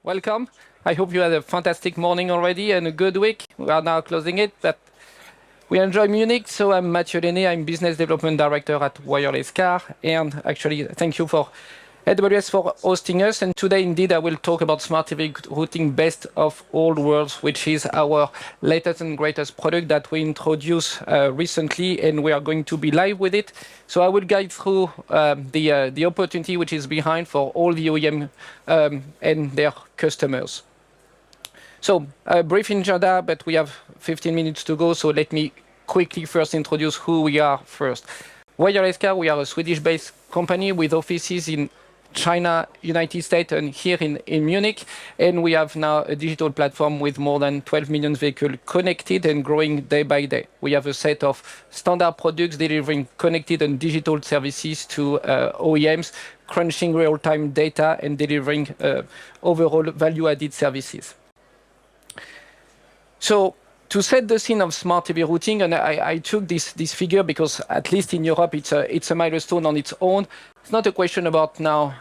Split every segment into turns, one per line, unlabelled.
welcome. I hope you had a fantastic morning already and a good week. We are now closing it, but we enjoy Munich. So I'm Matthieu Lainne, I'm Business Development Director at WirelessCar. And actually, thank you for AWS for hosting us. And today, indeed, I will talk about Smart EV routing best of all worlds, which is our latest and greatest product that we introduced recently, and we are going to be live with it. So I will guide through the opportunity which is behind for all the OEM and their customers. So a brief agenda, but we have 15 minutes to go. So let me quickly first introduce who we are first. WirelessCar, we are a Swedish-based company with offices in China, United States, and here in Munich. And we have now a digital platform with more than 12 million vehicles connected and growing day by day. We have a set of standard products delivering connected and digital services to OEMs, crunching real-time data and delivering overall value-added services. So to set the scene of Smart EV routing, and I took this figure because at least in Europe it's a milestone on its own. It's not a question about now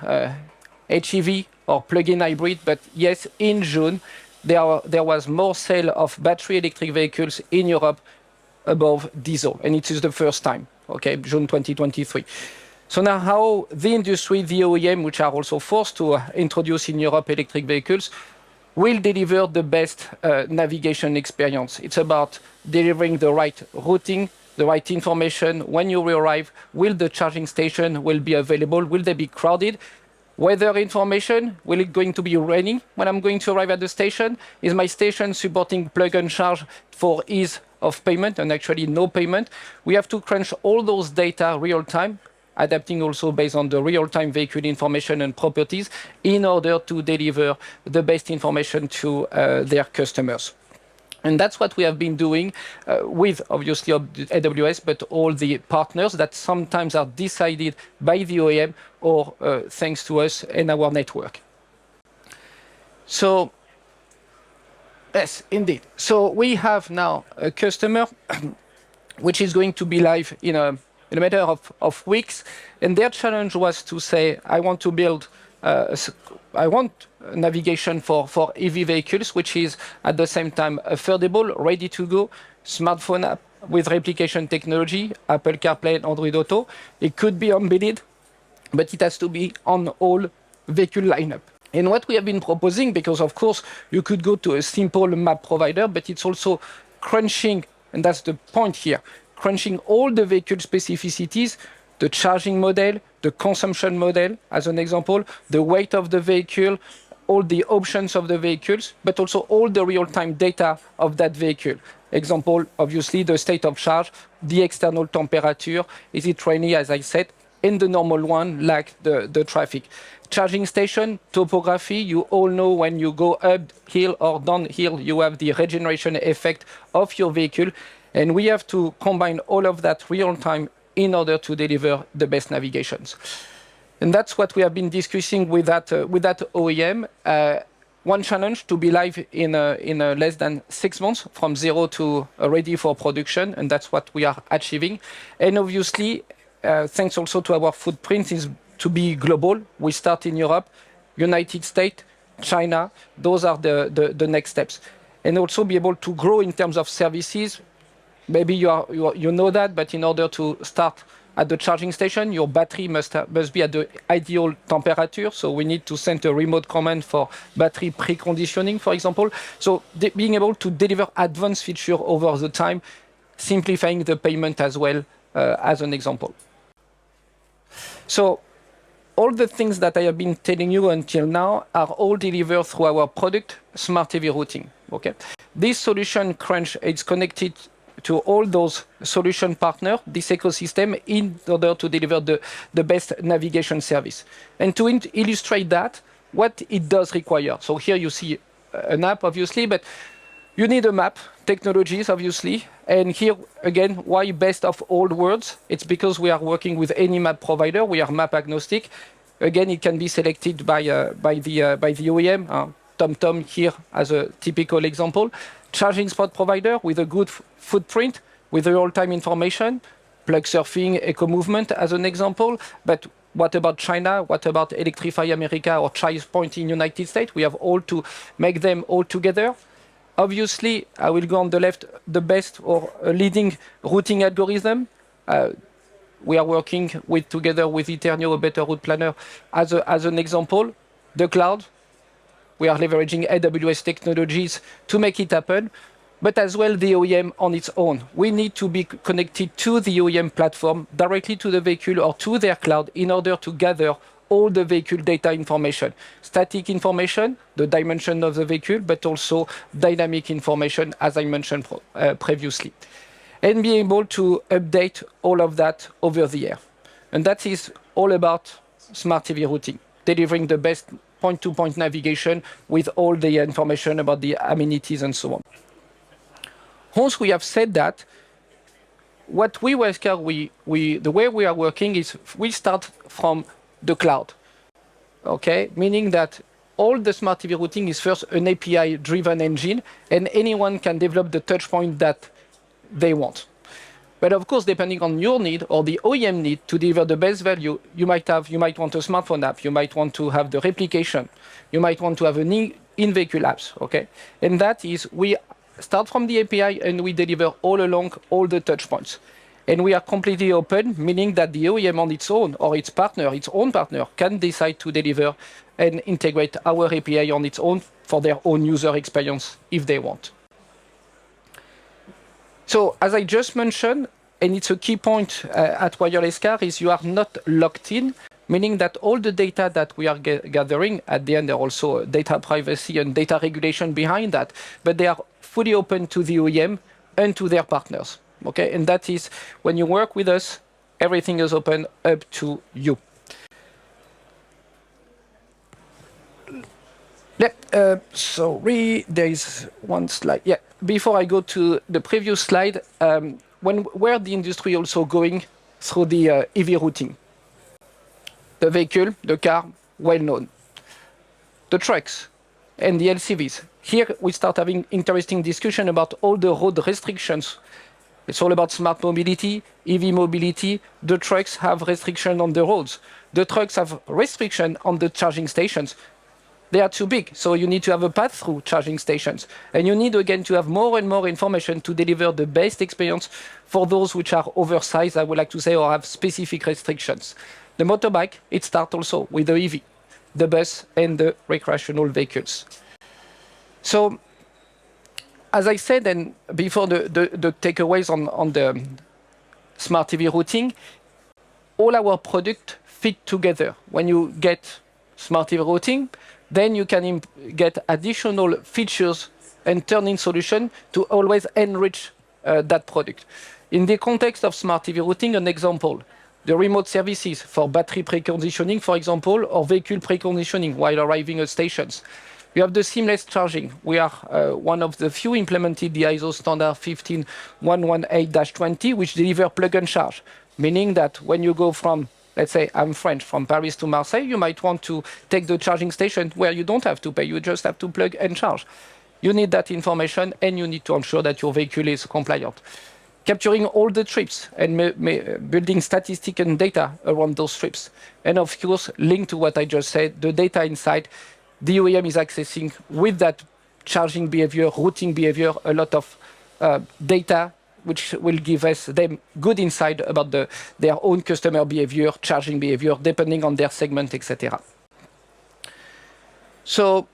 HEV or plug-in hybrid, but yes, in June there was more sale of battery electric vehicles in Europe above diesel, and it is the first time. Okay, June 2023. So now how the industry, the OEM, which are also forced to introduce in Europe electric vehicles, will deliver the best navigation experience. It's about delivering the right routing, the right information. When you arrive, will the charging station will be available? Will they be crowded? Weather information, will it going to be raining when I'm going to arrive at the station? Is my station supporting plug and charge for ease of payment and actually no payment? We have to crunch all those data real time, adapting also based on the real-time vehicle information and properties in order to deliver the best information to their customers. And that's what we have been doing with, obviously, AWS, but all the partners that sometimes are decided by the OEM or thanks to us and our network. So, yes, indeed. So we have now a customer which is going to be live in a matter of weeks, and their challenge was to say, I want to build, I want navigation for EV vehicles, which is at the same time affordable, ready to go, smartphone app with replication technology, Apple CarPlay and Android Auto. It could be embedded, but it has to be on all vehicle lineup. And what we have been proposing, because of course you could go to a simple map provider, but it's also crunching, and that's the point here, crunching all the vehicle specificities, the charging model, the consumption model, as an example, the weight of the vehicle, all the options of the vehicles, but also all the real-time data of that vehicle. Example, obviously, the state of charge, the external temperature, is it rainy, as I said, and the normal one, like the traffic. Charging station, topography, you all know when you go uphill or downhill, you have the regeneration effect of your vehicle. And we have to combine all of that real time in order to deliver the best navigations. And that's what we have been discussing with that OEM. One challenge to be live in less than 6 months from zero to ready for production. And that's what we are achieving. And obviously, thanks also to our footprint is to be global. We start in Europe, United States, China. Those are the next steps. And also be able to grow in terms of services. Maybe you know that, but in order to start at the charging station, your battery must be at the ideal temperature. So we need to send a remote command for battery preconditioning, for example. So being able to deliver advanced feature over the time, simplifying the payment as well, as an example. So all the things that I have been telling you until now are all delivered through our product, Smart EV routing. Okay, this solution crunch is connected to all those solution partners, this ecosystem, in order to deliver the best navigation service. And to illustrate that, what it does require. So here you see an app, obviously, but you need a map, technologies, obviously. And here, again, why best of all worlds? It's because we are working with any map provider. We are map agnostic. Again, it can be selected by the OEM. TomTom here as a typical example. Charging spot provider with a good footprint, with real-time information, plug surfing, eco movement as an example. But What about China? What about Electrify America or Charge Point in United States? We have all to make them all together. Obviously, I will go on the left, the best or leading routing algorithm. We are working together with Eternio, a better route planner, as an example. The cloud, we are leveraging AWS technologies to make it happen, but as well the OEM on its own. We need to be connected to the OEM platform, directly to the vehicle or to their cloud in order to gather all the vehicle data information, static information, the dimension of the vehicle, but also dynamic information, as I mentioned previously, and be able to update all of that over the air. And that is all about smart EV routing, delivering the best point-to-point navigation with all the information about the amenities and so on. Once we have said that, what WirelessCar, the way we are working is we start from the cloud, okay? Meaning that all the smart EV routing is first an API-driven engine, and anyone can develop the touch point that they want. But of course, depending on your need or the OEM need to deliver the best value, you might want a smartphone app, you might want to have the replication, you might want to have an in-vehicle apps, okay? And that is, we start from the API and we deliver all along all the touch points. And we are completely open, meaning that the OEM on its own or its own partner, can decide to deliver and integrate our API on its own for their own user experience if they want. So as I just mentioned, and it's a key point at WirelessCar, is you are not locked in, meaning that all the data that we are gathering, at the end, there are also data privacy and data regulation behind that, but they are fully open to the OEM and to their partners. Okay, and that is, when you work with us, everything is open up to you. Sorry, there is one slide. Yeah, before I go to the previous slide, where the industry also going through the EV routing. The vehicle, the car, well known. The trucks and the LCVs. Here we start having interesting discussion about all the road restrictions. It's all about smart mobility, EV mobility. The trucks have restriction on the roads. The trucks have restriction on the charging stations. They are too big, so you need to have a path-through charging stations. And you need, again, to have more and more information to deliver the best experience for those which are oversized, I would like to say, or have specific restrictions. The motorbike, it starts also with the EV, the bus, and the recreational vehicles. So, as I said, and before the takeaways on the smart EV routing, all our products fit together. When you get smart EV routing, then you can get additional features and turn-in solution to always enrich that product. In the context of smart EV routing, an example, the remote services for battery preconditioning, for example, or vehicle preconditioning while arriving at stations. You have the seamless charging. We are one of the few implemented the ISO standard 15118-20, which deliver plug and charge, meaning that when you go from, let's say I'm French, from Paris to Marseille, you might want to take the charging station where you don't have to pay, you just have to plug and charge. You need that information and you need to ensure that your vehicle is compliant. Capturing all the trips and building statistics and data around those trips. And of course, linked to what I just said, the data inside, the OEM is accessing with that charging behavior, routing behavior, a lot of data which will give them good insight about their own customer behavior, charging behavior, depending on their segment, etc. So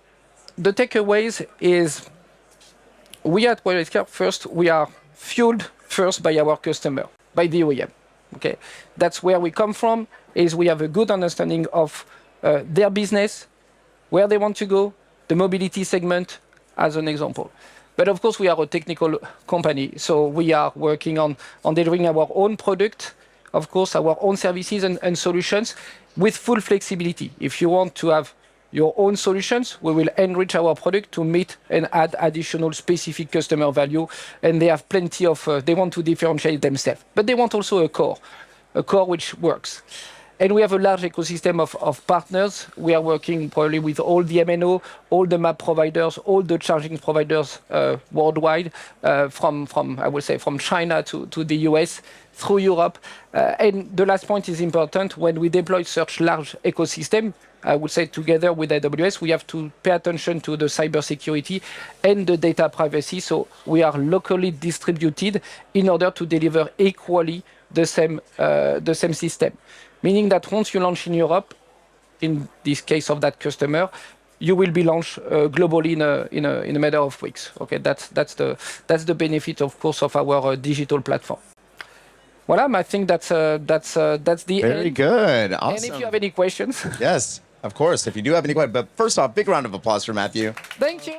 the takeaways is, we at WirelessCar, first, we are fueled first by our customer, by the OEM. Okay, that's where we come from, is we have a good understanding of their business, where they want to go, the mobility segment, as an example. But of course, we are a technical company, so we are working on delivering our own product, of course, our own services and solutions with full flexibility. If you want to have your own solutions, we will enrich our product to meet and add additional specific customer value. And they have plenty of, they want to differentiate themselves. But they want also a core which works. And we have a large ecosystem of partners. We are working probably with all the MNO, all the map providers, all the charging providers worldwide, from I would say from China to the US, through Europe. And the last point is important. When we deploy such large ecosystem, I would say together with AWS, we have to pay attention to the cybersecurity and the data privacy. So we are locally distributed in order to deliver equally the same system. Meaning that once you launch in Europe, in this case of that customer, you will be launched globally in a matter of weeks. Okay, that's the benefit, of course, of our digital platform. Voilà, I think that's the
Very
end.
good. Awesome.
And if you have any questions,
Yes, of course. If you do have any questions, but first off, big round of applause for Matthieu.
thank you.